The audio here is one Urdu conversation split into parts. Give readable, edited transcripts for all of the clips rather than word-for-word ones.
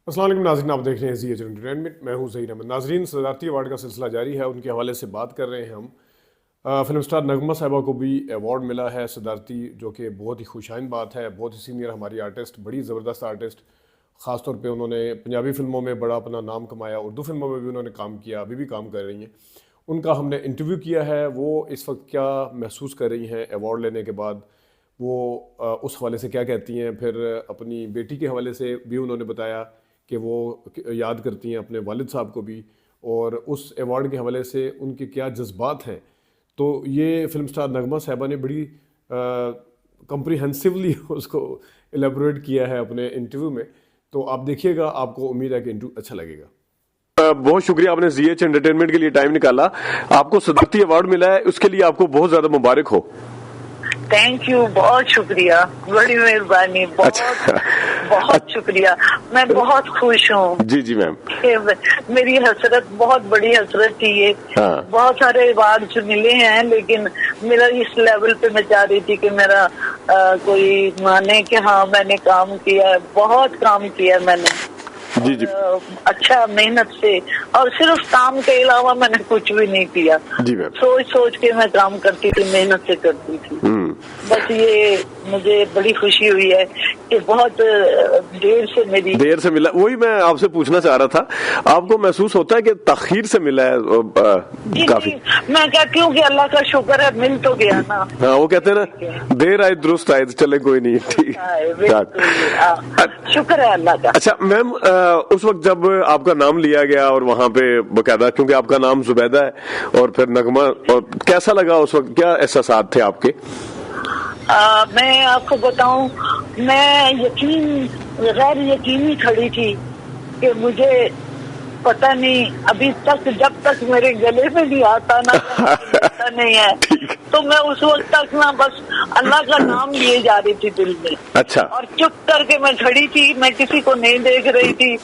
السلام علیکم ناظرین، آپ دیکھ رہے ہیں زی ایچ انٹرٹینمنٹ، میں ہوں ظہیر احمد۔ ناظرین، صدارتی ایوارڈ کا سلسلہ جاری ہے، ان کے حوالے سے بات کر رہے ہیں ہم۔ فلم سٹار نغمہ صاحبہ کو بھی ایوارڈ ملا ہے صدارتی، جو کہ بہت ہی خوشائن بات ہے۔ بہت ہی سینئر ہماری آرٹسٹ، بڑی زبردست آرٹسٹ، خاص طور پہ انہوں نے پنجابی فلموں میں بڑا اپنا نام کمایا، اردو فلموں میں بھی انہوں نے کام کیا، ابھی بھی کام کر رہی ہیں۔ ان کا ہم نے انٹرویو کیا ہے، وہ اس وقت کیا محسوس کر رہی ہیں ایوارڈ لینے کے بعد، وہ اس حوالے سے کیا کہتی ہیں۔ پھر اپنی بیٹی کے حوالے سے بھی انہوں نے بتایا کہ وہ یاد کرتی ہیں اپنے والد صاحب کو بھی، اور اس ایوارڈ کے حوالے سے ان کے کیا جذبات ہیں۔ تو یہ فلم سٹار نغمہ صاحبہ نے بڑی کمپریہنسولی اس کو ایلیبوریٹ کیا ہے اپنے انٹرویو میں، تو آپ دیکھیے گا، آپ کو امید ہے کہ انٹرویو اچھا لگے گا۔ بہت شکریہ، آپ نے زی ایچ انٹرٹینمنٹ کے لیے ٹائم نکالا۔ آپ کو صدارتی ایوارڈ ملا ہے، اس کے لیے آپ کو بہت زیادہ مبارک ہو۔ تھینک یو، بہت شکریہ، بڑی مہربانی، بہت شکریہ۔ میں بہت خوش ہوں۔ جی جی میم، میری حسرت، بہت بڑی حسرت تھی یہ۔ بہت سارے ایوارڈ ملے ہیں، لیکن میرا اس لیول پہ میں چاہ رہی تھی کہ میرا کوئی مانے کہ ہاں میں نے کام کیا ہے، بہت کام کیا میں نے، جی جی، اچھا محنت سے، اور صرف کام کے علاوہ میں نے کچھ بھی نہیں کیا۔ جی میم، سوچ سوچ کے میں کام کرتی تھی، محنت سے کرتی تھی۔ بس یہ مجھے بڑی خوشی ہوئی ہے کہ بہت دیر سے ملا۔ وہی میں آپ سے پوچھنا چاہ رہا تھا، آپ کو محسوس ہوتا ہے کہ تاخیر سے ملا ہے کافی؟ میں کہتی ہوں کہ اللہ کا شکر ہے، مل تو گیا نا۔ ہاں، وہ کہتے ہیں نا، دیر آئے درست آئے، چلے کوئی نہیں، ٹھیک، شکر ہے اللہ کا۔ اچھا میم، اس وقت جب آپ کا نام لیا گیا اور وہاں پہ باقاعدہ، کیونکہ آپ کا نام زبیدہ ہے اور پھر نغمہ، اور کیسا لگا اس وقت، کیا احساسات تھے آپ کے؟ میں آپ کو بتاؤں، میں غیر یقینی کھڑی تھی کہ مجھے پتہ نہیں، ابھی تک جب تک میرے گلے میں بھی آتا نا پتہ نہیں ہے، تو میں اس وقت تک نا بس اللہ کا نام لیے جا رہی تھی دل میں۔ اچھا، اور چپ کر کے میں کھڑی تھی، میں کسی کو نہیں دیکھ رہی تھی،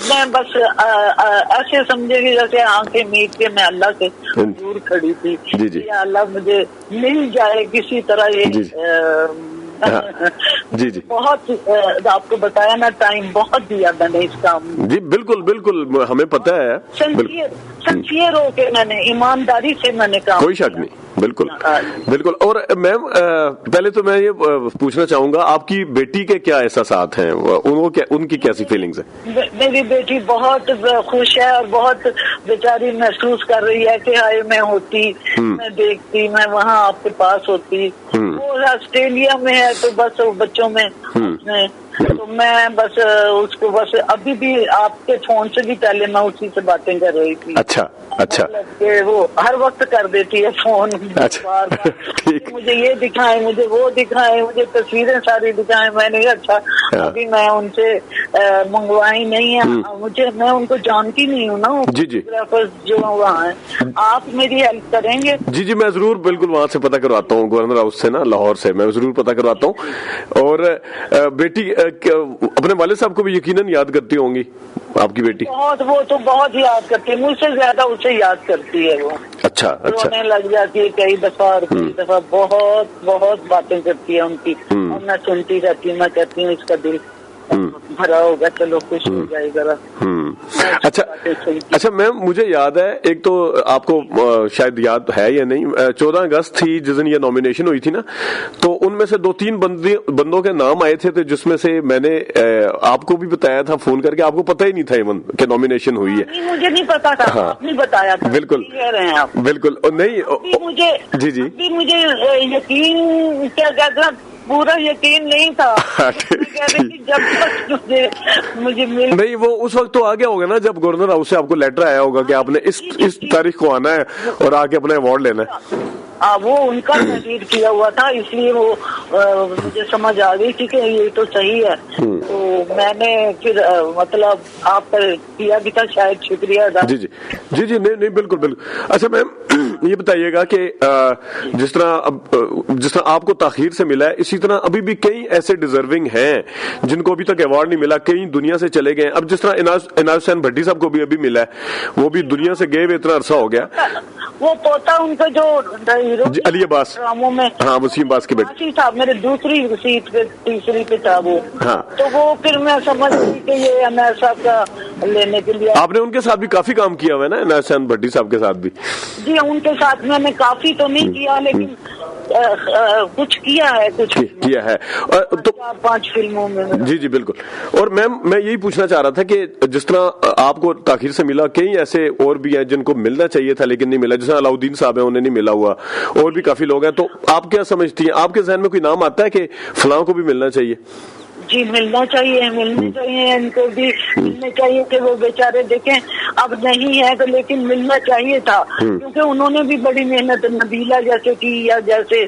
میں بس ایسے سمجھے کہ جیسے آنکھیں میٹ کے میں اللہ سے دور کھڑی تھی۔ جی جی، یا اللہ مجھے مل جائے کسی طرح یہ۔ جی جی، بہت آپ کو بتایا نا، ٹائم بہت دیا میں نے اس کام میں۔ جی بالکل بالکل، ہمیں پتہ ہے، سنسیئر ہو کے میں نے، ایمانداری سے میں نے کام، کوئی شک نہیں، بالکل بالکل۔ اور میم، پہلے تو میں یہ پوچھنا چاہوں گا، آپ کی بیٹی کے کیا احساسات ہیں، ان کی کیسی فیلنگز ہیں؟ میری بیٹی بہت خوش ہے اور بہت بیچاری محسوس کر رہی ہے کہ ہائے میں ہوتی، میں دیکھتی، میں وہاں آپ کے پاس ہوتی۔ وہ آسٹریلیا میں ہے تو بس بچوں میں، تو میں بس اس کو بس ابھی بھی آپ کے فون سے بھی پہلے میں اسی سے باتیں کر رہی تھی۔ اچھا اچھا، وہ ہر وقت کر دیتی ہے فون، مجھے یہ دکھائیں، مجھے وہ دکھائیں، مجھے تصویریں ساری دکھائیں۔ میں نے کہا اچھا، ابھی میں ان سے منگوائی نہیں ہے، میں ان کو جانتی نہیں ہوں نا، فوٹوگرافر جو وہاں ہیں، آپ میری ہیلپ کریں گے؟ جی جی، میں ضرور بالکل وہاں سے پتہ کرواتا ہوں، گورنر ہاؤس سے نا، لاہور سے، میں ضرور پتہ کرواتا ہوں۔ اور بیٹی اپنے والد صاحب کو بھی یقیناً یاد کرتی ہوں گی آپ کی بیٹی؟ بہت، وہ تو بہت یاد کرتی ہے، مجھ سے زیادہ اسے یاد کرتی ہے وہ۔ اچھا اچھا، رونے لگ جاتی ہے کئی دفعہ، اور کئی دفعہ بہت بہت باتیں کرتی ہے ان کی، اور میں سنتی رہتی ہوں، میں کہتی ہوں اس کا دل بھرا ہوگا، چلو خوش ہو جائے گا۔ اچھا میم، مجھے یاد ہے، ایک تو آپ کو شاید یاد ہے یا نہیں، 14 اگست تھی جس دن یہ نامینیشن ہوئی تھی نا، تو ان میں سے 2-3 بندوں کے نام آئے تھے، جس میں سے میں نے آپ کو بھی بتایا تھا فون کر کے، آپ کو پتہ ہی نہیں تھا ایون کہ نامینیشن ہوئی ہے۔ مجھے نہیں پتا تھا، آپ نے بتایا تھا۔ بالکل بالکل، نہیں جی جی، مجھے یقین، کیا کہتا، پورا یقین نہیں تھا، جب تک مجھے نہیں، وہ اس وقت تو آ گیا ہوگا نا جب گورنر ہاؤس سے آپ کو لیٹر آیا ہوگا کہ آپ نے اس تاریخ کو آنا ہے اور آ کے اپنا ایوارڈ لینا ہے۔ وہ ان کا تحریر کیا ہوا تھا، اس لیے وہ مجھے سمجھ آ گئی تھی کہ یہ تو صحیح ہے، تو میں نے پھر مطلب آپ پر کیا بھی تھا، شاید شکریہ ادا۔ جی جی جی جی، نہیں بالکل بالکل۔ اچھا میم، یہ بتائیے گا کہ جس طرح آپ کو تاخیر سے ملا ہے، اسی طرح ابھی بھی کئی ایسے ڈیزرونگ ہیں جن کو ابھی تک ایوارڈ نہیں ملا، کئی دنیا سے چلے گئے۔ اب جس طرح عنایت حسین بھٹی صاحب کو بھی ابھی ملا ہے، وہ بھی دنیا سے گئے ہوئے اتنا عرصہ ہو گیا۔ وہ پوتا ان کا جو علی عباس ڈراموں میں، ہاں وسیم عباس کے بیٹے تھا میرے دوسری سیٹ پہ، تیسری پہ تھا وہ، ہاں تو وہ پھر میں سمجھ گئی کہ یہ انیر صاحب کا لینے کے لیے. آپ نے ان کے ساتھ بھی کافی کام کیا ہوا ہے نا، انیر حسین بھٹی صاحب کے ساتھ بھی؟ جی ان کے ساتھ میں نے کافی تو نہیں کیا، لیکن کچھ کیا ہے، کچھ کیا ہے تو 4-5 فلموں میں. جی جی بالکل. اور میم میں یہی پوچھنا چاہ رہا تھا کہ جس طرح آپ کو تاخیر سے ملا، کئی ایسے اور بھی ہیں جن کو ملنا چاہیے تھا لیکن نہیں ملا، جیسے علاؤدین صاحب ہیں انہیں نہیں ملا ہوا، اور بھی کافی لوگ ہیں، تو آپ کیا سمجھتی ہیں، آپ کے ذہن میں کوئی نام آتا ہے کہ فلاں کو بھی ملنا چاہیے؟ جی ملنا چاہیے ان کو بھی ملنے چاہیے کہ وہ بیچارے دیکھیں اب نہیں ہے تو لیکن ملنا چاہیے تھا، کیونکہ انہوں نے بھی بڑی محنت، نبیلہ جیسے کی، یا جیسے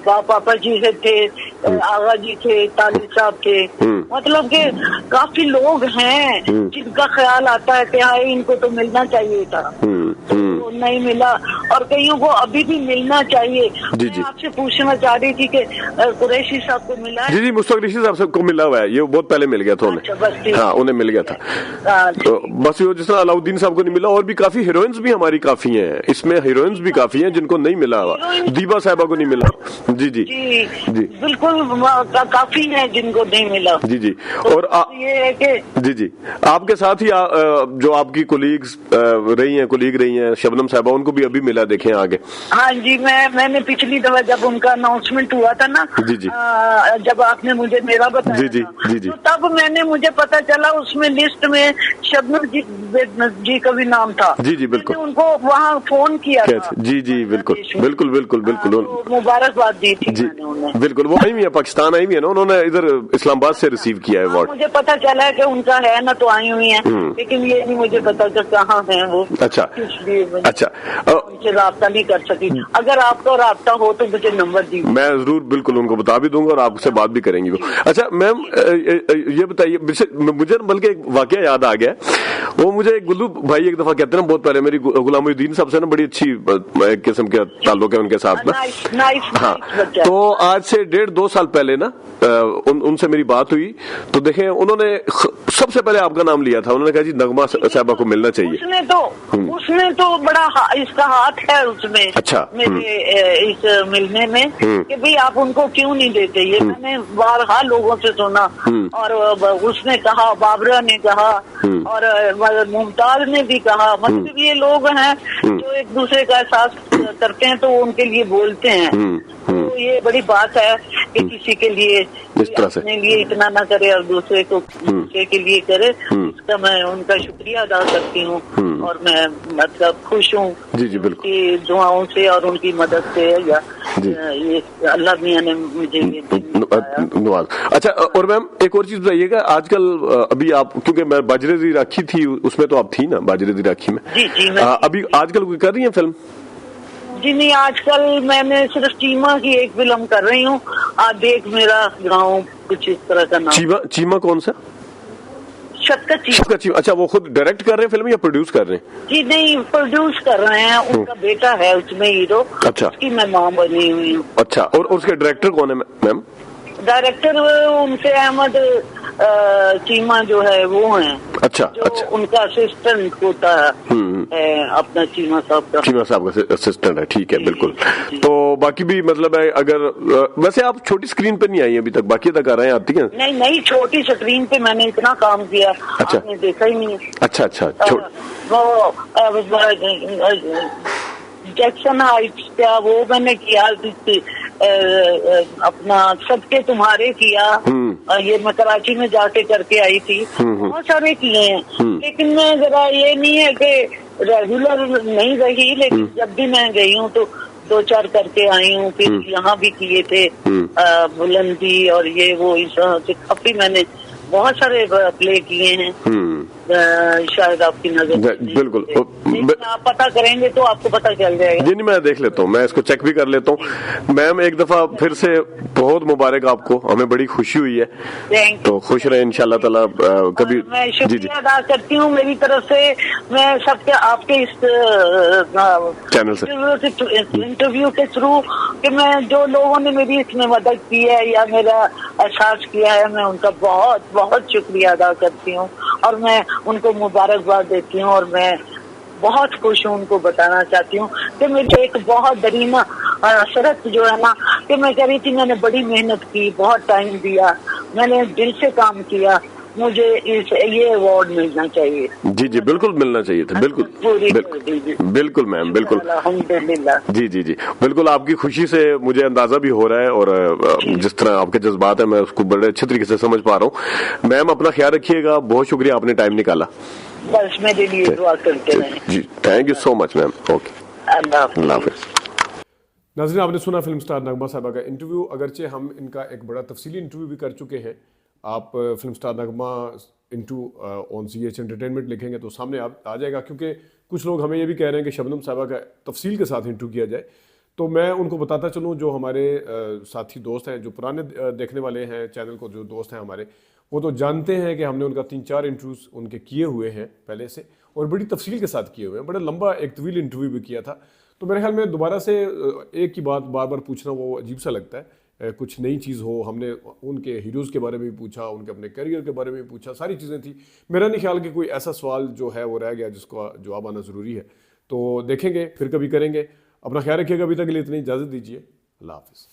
پاپا جی تھے، آغا جی تھے، طالب صاحب تھے، مطلب کہ کافی لوگ ہیں جن کا خیال آتا ہے کہ ہاں ان کو تو ملنا چاہیے تھا، نہیں ملا، اور کئیوں کو ابھی بھی ملنا چاہیے. میں آپ سے پوچھنا چاہ رہی تھی کہ قریشی صاحب کو ملا ہے؟ جی جی مشتاق ریشی صاحب کو ملا ہوا ہے، یہ بہت پہلے مل گیا تھا انہیں، ہاں انہیں مل گیا تھا. بس جس طرح علاؤدین صاحب کو نہیں ملا، اور بھی کافی ہیروئنز بھی ہماری کافی ہیں، اس میں ہیروئنز بھی کافی ہیں جن کو نہیں ملا ہوا. دیبا صاحبہ کو نہیں ملا. جی جی جی بالکل کافی ہیں جن کو نہیں ملا. جی جی. اور یہ ہے کہ جی جی آپ کے ساتھ ہی جو آپ کی کولیگز رہی ہیں شبنم صاحبہ، ان کو بھی ابھی ملا، دیکھیں آگے. ہاں جی میں نے پچھلی دفعہ جب ان کا اناؤنسمنٹ ہوا تھا نا، جی جی جب آپ نے مجھے میرا بتایا جی تھا، جی جی تو تب مجھے پتا چلا اس میں لسٹ میں شبنم جی کا بھی نام تھا. جی جی بالکل. ان کو وہاں فون کیا تھا. جی جی بالکل بالکل بالکل بالکل مبارکباد دی تھی. جی بالکل. وہ آئی ہوئی ہے، پاکستان آئی ہوئی ہے نا، انہوں نے ادھر اسلام آباد سے ریسیو کیا ہے ایوارڈ. مجھے پتا چلا ہے کہ ان کا ہے نا، تو آئی ہوئی ہیں، لیکن یہ نہیں مجھے پتا کہ کہاں ہیں وہ. اچھا اچھا. ان سے رابطہ نہیں کر سکی. اگر آپ کا رابطہ ہو تو مجھے نمبر دیجیے. میں ضرور بالکل ان کو بتا بھی دوں گا، اور آپ سے بات بھی کریں گے. اچھا میم یہ بتائیے، مجھے بلکہ ایک واقعہ یاد آ گیا. وہ مجھے گلو بھائی ایک دفعہ کہتے ہیں نا، بہت پہلے میری غلام الدین صاحب سے نا بڑی اچھی ایک قسم کے تعلق ہے ان کے ساتھ نا. ہاں تو آج سے 1.5-2 سال پہلے نا ان سے میری بات ہوئی، تو دیکھیں انہوں نے سب سے پہلے آپ کا نام لیا تھا. انہوں نے کہا جی نغمہ صاحبہ کو ملنا چاہیے. اس نے تو بڑا اس کا ہاتھ ہے اس میں. اچھا. میرے اس ملنے میں کہ بھئی آپ ان کو کیوں نہیں دیتے. یہ میں نے بارہا لوگوں سے سنا، اور اس نے کہا، بابرہ نے کہا، اور ممتاز نے بھی کہا. مطلب یہ لوگ ہیں جو ایک دوسرے کا احساس کرتے ہیں تو ان کے لیے بولتے ہیں. تو یہ بڑی بات ہے کہ کسی کے لیے اپنے لیے اتنا نہ کرے اور دوسرے کے لیے کرے. اس کا میں ان کا شکریہ ادا کرتی ہوں، اور میں مطلب خوش ہوں ان کی دعاؤں سے اور ان کی مدد سے. اللہ میاں نے مجھے اچھا. اور میم ایک اور چیز بتائیے گا، آج کل ابھی آپ، کیونکہ میں باجرے راکھی تھی اس میں، تو آپ تھی نا باجرے راکھی میں. جی ابھی آج کل کوئی کر رہی ہیں فلم؟ جی نہیں، آج کل میں نے صرف چیما کی ایک فلم کر رہی ہوں. آج دیکھ میرا گاؤں، کچھ اس طرح کا نام. چیما کون سا؟ شفقت چیما. اچھا وہ خود ڈائریکٹ کر رہے ہیں فلم یا پروڈیوس کر رہے ہیں؟ جی نہیں، پروڈیوس کر رہے ہیں. ان کا بیٹا ہے اس میں ہیرو. اچھا. اس کی میں ماں بنی ہوئی ہوں. اچھا. اور اس کے ڈائریکٹر کون ہے میم؟ ڈائریکٹر ان سے احمد چیما جو ہے وہ ہیں. اچھا. ان کا اسسٹنٹ ہوتا ہے اپنا چیما صاحب کا اسسٹنٹ ہے. ٹھیک ہے بالکل. تو باقی بھی مطلب ہے، اگر ویسے آپ چھوٹی اسکرین پہ نہیں آئی ابھی تک، باقی اداکارائیں آتی ہیں؟ نہیں، چھوٹی اسکرین پہ میں نے اتنا کام کیا آپ نے دیکھا ہی نہیں. اچھا. وہ جیکسن ہائٹس کیا وہ میں نے کیا، اپنا سب کے تمہارے کیا. یہ میں کراچی میں جا کے کر کے آئی تھی. بہت سارے کیے ہیں، لیکن میں ذرا یہ نہیں ہے کہ ریگولر نہیں رہی، لیکن جب بھی میں گئی ہوں تو 2-4 کر کے آئی ہوں. پھر یہاں بھی کیے تھے بلندی اور یہ وہ، کافی میں نے بہت سارے پلے کیے ہیں. شاید آپ کی نظر بالکل آپ پتہ کریں گے تو آپ کو پتہ چل جائے گا. جی نہیں، میں دیکھ لیتا ہوں، میں اس کو چیک بھی کر لیتا ہوں. میم ایک دفعہ پھر سے بہت مبارک آپ کو، ہمیں بڑی خوشی ہوئی ہے. تو خوش رہے انشاءاللہ تعالیٰ. کبھی میں شکریہ ادا کرتی ہوں میری طرف سے. میں سب کے آپ کے اس چینل سے انٹرویو کے تھرو کہ میں جو لوگوں نے میری اس میں مدد کی ہے یا میرا احساس کیا ہے، میں ان کا بہت بہت شکریہ ادا کرتی ہوں، اور میں ان کو مبارکباد دیتی ہوں. اور میں بہت خوش ہوں. ان کو بتانا چاہتی ہوں کہ میری ایک بہت درینا حسرت جو ہے نا کہ میں کہہ رہی تھی میں نے بڑی محنت کی, بہت ٹائم دیا, میں نے دل سے کام کیا, مجھے یہ ایوارڈ ملنا چاہیے. جی جی بالکل ملنا چاہیے تھا, بالکل بالکل میم, بالکل الحمدللہ. جی جی جی بالکل. آپ کی خوشی سے مجھے اندازہ بھی ہو رہا ہے, اور جس طرح آپ کے جذبات ہیں میں اس کو بڑے اچھے طریقے سے سمجھ پا رہا ہوں. میم اپنا خیال رکھیے گا, بہت شکریہ آپ نے ٹائم نکالا. بس میرے لیے دعا کرتے رہیں. جی thank you so much ma'am. Okay, اللہ حافظ. ناظرین آپ نے سنا فلم سٹار نغمہ صاحبہ کا انٹرویو. اگرچہ ہم ان کا ایک بڑا تفصیلی انٹرویو بھی کر چکے ہیں, آپ فلم سٹار نغمہ انٹو آن CH انٹرٹینمنٹ لکھیں گے تو سامنے آ جائے گا, کیونکہ کچھ لوگ ہمیں یہ بھی کہہ رہے ہیں کہ شبنم صاحبہ کا تفصیل کے ساتھ انٹرویو کیا جائے. تو میں ان کو بتاتا چلوں, جو ہمارے ساتھی دوست ہیں, جو پرانے دیکھنے والے ہیں چینل کو, جو دوست ہیں ہمارے, وہ تو جانتے ہیں کہ ہم نے ان کا 3-4 انٹرویوز ان کے کیے ہوئے ہیں پہلے سے, اور بڑی تفصیل کے ساتھ کیے ہوئے ہیں. بڑا لمبا ایک طویل انٹرویو بھی کیا تھا. تو میرے خیال میں دوبارہ سے ایک ہی بات بار بار پوچھنا وہ عجیب سا لگتا ہے. کچھ نئی چیز ہو, ہم نے ان کے ہیروز کے بارے میں بھی پوچھا, ان کے اپنے کیریئر کے بارے میں بھی پوچھا, ساری چیزیں تھیں. میرا نہیں خیال کہ کوئی ایسا سوال جو ہے وہ رہ گیا جس کا جواب آنا ضروری ہے. تو دیکھیں گے, پھر کبھی کریں گے. اپنا خیال رکھیے گا. ابھی تک کے لیے اتنی اجازت دیجیے. اللہ حافظ.